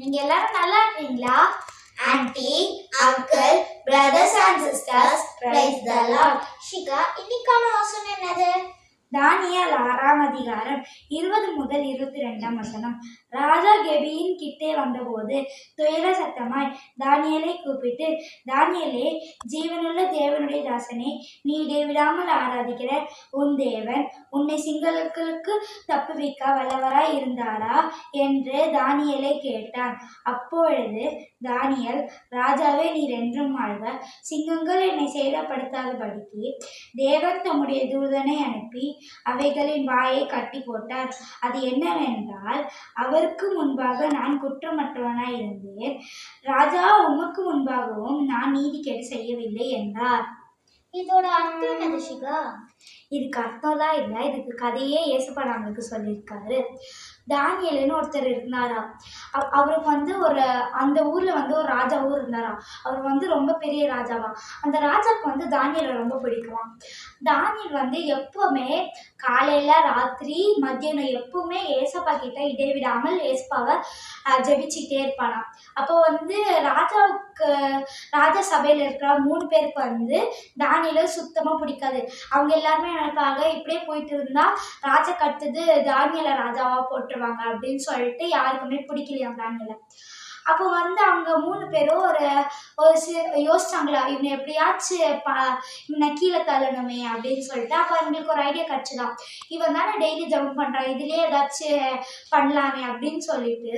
நீங்க எல்லாரும் நல்லா இருக்கீங்களா? Aunty, uncle, brothers and sisters, praise the lord. Shikha, இன்னைக்கான வசனம் என்னது? தானியேல் 6ஆம் அதிகாரம் 20 முதல் 22 ராஜா கெபியின் கிட்டே வந்தபோது துயர சத்தமாய் தானியேலை கூப்பிட்டு, தானியேலே, ஜீவனுள்ள தேவனுடைய தாசனே, நீ இடைவிடாமல் ஆராதிக்கிற உன் தேவன் உன்னை சிங்கங்களுக்கு தப்புவிக்க வல்லவராய் இருந்தாரா என்று தானியேலை கேட்டான். அப்பொழுது தானியேல், ராஜாவே, நீர் என்றும் வாழ்க. சிங்கங்கள் என்னை சேதப்படுத்தாதபடிக்கு தேவன் தம்முடைய தூதனை அனுப்பி அவைகளின் வாயை கட்டி போட்டார். அது என்னவென்றால், அவருக்கு முன்பாக நான் குற்றமற்றவனாய் இருந்தேன். ராஜா, உமக்கு முன்பாகவும் நான் நீதிகேடு செய்யவில்லை என்றார். இதோட அர்த்தம் என்னது ஷிகா? இதுக்கு அர்த்தம்லாம் இல்லை, இதுக்கு கதையே இயேசுப்பா நம்மளுக்கு சொல்லியிருக்காரு. தானியேல்னு ஒருத்தர் இருந்தாராம். அவருக்கு அந்த ஊர்ல ஒரு ராஜாவும் இருந்தாராம். அவர் ரொம்ப பெரிய ராஜாவா. அந்த ராஜாவுக்கு தானியேலை ரொம்ப பிடிக்குமா. தானியேல் எப்பவுமே காலையில, ராத்திரி, மத்தியானம் எப்பவுமே ஏசப்பா கிட்ட இடைவிடாமல் ஏசப்பாவை ஜெபிச்சுட்டே இருப்பானாம். அப்போ ராஜா சபையில இருக்கிற 3 பேருக்கு தானியேலை சுத்தமா பிடிக்காது. அவங்க எல்லாருமே நினைப்பாங்க, இப்படியே போயிட்டு இருந்தா ராஜா கட்டுது தானியேலை ராஜாவா போட்டுருவாங்க அப்படின்னு சொல்லிட்டு யாருக்குமே பிடிக்கலையாம் தானியேலை. அப்போ அவங்க 3 பேரும் யோசிச்சாங்களா, இவனை எப்படியாச்சும் இவனை கீழே தள்ளணுமே அப்படின்னு சொல்லிட்டு. அப்போ அவங்களுக்கு ஒரு ஐடியா கிடைச்சுதான், இவன் தானே டெய்லி ஜம்ப் பண்றான், இதுலயே ஏதாச்சும் பண்ணலாமே அப்படின்னு சொல்லிட்டு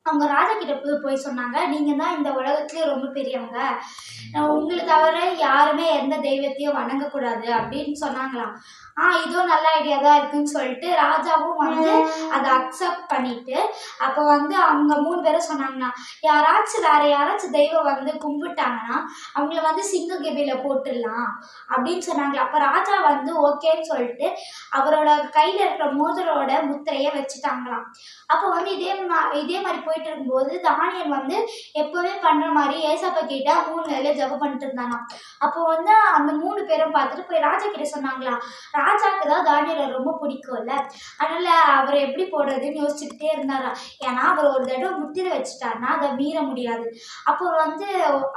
அவங்க ராஜா கிட்ட போய் சொன்னாங்க, நீங்க தான் இந்த உலகத்திலேயே ரொம்ப பெரியவங்க, உங்களை தவிர யாருமே எந்த தெய்வத்தையும் வணங்கக்கூடாது அப்படின்னு சொன்னாங்களாம். இதுவும் நல்ல ஐடியா தான் இருக்குன்னு சொல்லிட்டு ராஜாவும் அதை அக்செப்ட் பண்ணிட்டு, அப்போ அவங்க 3 பேரும் சொன்னாங்கன்னா, வேற யாராச்சும் தெய்வம் கும்பிட்டாங்கன்னா அவங்கள சிங்க கெபியில போட்டுடலாம் அப்படின்னு சொன்னாங்களா. அப்போ ராஜா ஓகேன்னு சொல்லிட்டு அவரோட கையில இருக்கிற மோதிரோட முத்திரைய வச்சுட்டாங்களாம். அப்போ இதே மாதிரி போயிட்டு இருக்கும்போது தானியேல் எப்பவே பண்ற மாதிரி ஏசப்பா கிட்ட 3 வேளையில ஜெபம் பண்ணிட்டு இருந்தானா. அப்போ அந்த 3 பேரும் பார்த்துட்டு போய் ராஜா கிட்ட சொன்னாங்களா, ராஜாக்கு தான் தானியேலை ரொம்ப பிடிக்கும்ல, அதனால அவர் எப்படி போடுறதுன்னு யோசிச்சுக்கிட்டே இருந்தாரா. ஏன்னா அவர் ஒரு தடவை முத்திரை வச்சுட்டாருன்னா அதை மீற முடியாது. அப்போ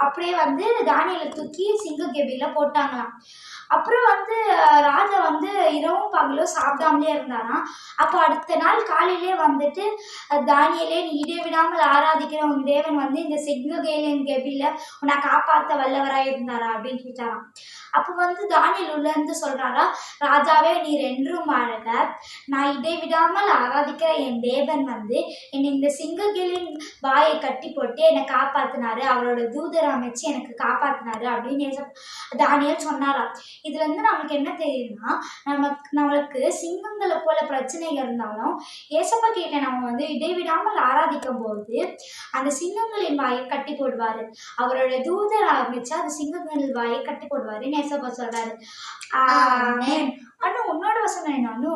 அப்படியே தானியேலை தூக்கி சிங்க கெபியில போட்டாங்களாம். அப்புறம் ராஜா இரவும் பகலும் சாப்பிடாமலே இருந்தாராம். அப்போ அடுத்த நாள் காலையிலே தானியேலே, நீ இடைவிடாமல் ஆராதிக்கிற உன் தேவன் இந்த சிங்க கெபியில உன்னை காப்பாற்ற வல்லவராய் இருந்தாரா அப்படின்னு கேட்டாராம். அப்போ தானியேல் உள்ள இருந்து சொல்றாரா, ராஜாவே, நீர் என்றும் வாழ்க. நான் இடைவிடாமல் ஆராதிக்கிற என் தேவன் என்னை இந்த சிங்கங்களின் வாயை கட்டி போட்டு என்னை காப்பாத்தினாரு, அவரோட தூதரை அமைச்சு எனக்கு காப்பாத்தினாரு அப்படின்னு தானியேல் சொன்னாரா. இதுல நமக்கு என்ன தெரியுதுன்னா, நம்மளுக்கு சிங்கங்களை போல பிரச்சனைகள் இருந்தாலும் ஏசப்பா கிட்ட நம்ம இடைவிடாமல் ஆராதிக்கும் போது அந்த சிங்கங்களின் வாயை கட்டி போடுவாரு, அவரோட தூதரை அமைச்சு அந்த சிங்கங்களின் வாயை கட்டி போடுவாருன்னு ஏசப்பா சொல்றாரு. உன்னோட வசனம் என்னன்னு?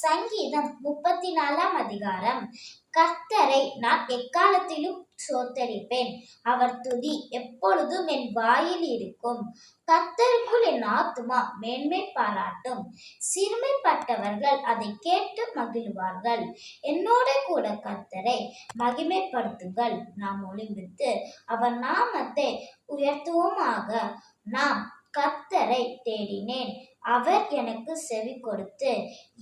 சங்கீதம் 34ஆம் அதிகாரம். கர்த்தரை நான் எக்காலத்திலும் சோத்தரிப்பேன், அவர் துதி எப்பொழுதும் என் வாயில் இருக்கும். கர்த்தருக்குள் என் ஆத்துமா மேன்மை பாராட்டும், சிறுமைப்பட்டவர்கள் அதை கேட்டு மகிழ்வார்கள். என்னோட கூட கர்த்தரை மகிமைப்படுத்துங்கள், நாம் ஒளிம்பித்து அவர் நாமத்தை உயர்த்துவோமாக. நாம் கர்த்தரை தேடினேன், அவர் எனக்கு செவி கொடுத்து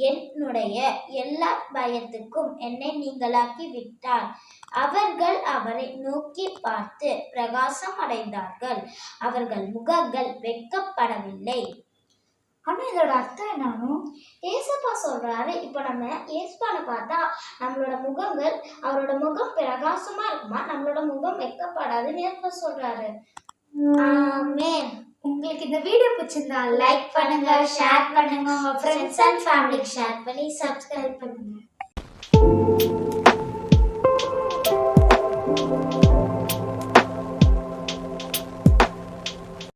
என்னுடைய எல்லா பயத்துக்கும் என்னை நீங்களாக்கி விட்டார். அவர்கள் அவரை நோக்கி பார்த்து பிரகாசம் அடைந்தார்கள், அவர்கள் முகங்கள் வெட்கப்படவில்லை. ஆனா இதோட அர்த்தம் என்னன்னு ஏசப்பா சொல்றாரு, இப்ப நம்ம ஏசப்பானை பார்த்தா நம்மளோட முகங்கள், அவரோட முகம் பிரகாசமா இருக்குமா, நம்மளோட முகம் வெட்கப்படாதுன்னு ஏசப்பா சொல்றாரு. ஆமென். உங்களுக்கு இந்த வீடியோ பிடிச்சிருந்தா லைக் பண்ணுங்க, ஷேர் பண்ணுங்க, உங்க ஃப்ரெண்ட்ஸ் அண்ட் ஃபேமிலிக்கு ஷேர் பண்ணி சப்ஸ்கிரைப் பண்ணுங்க.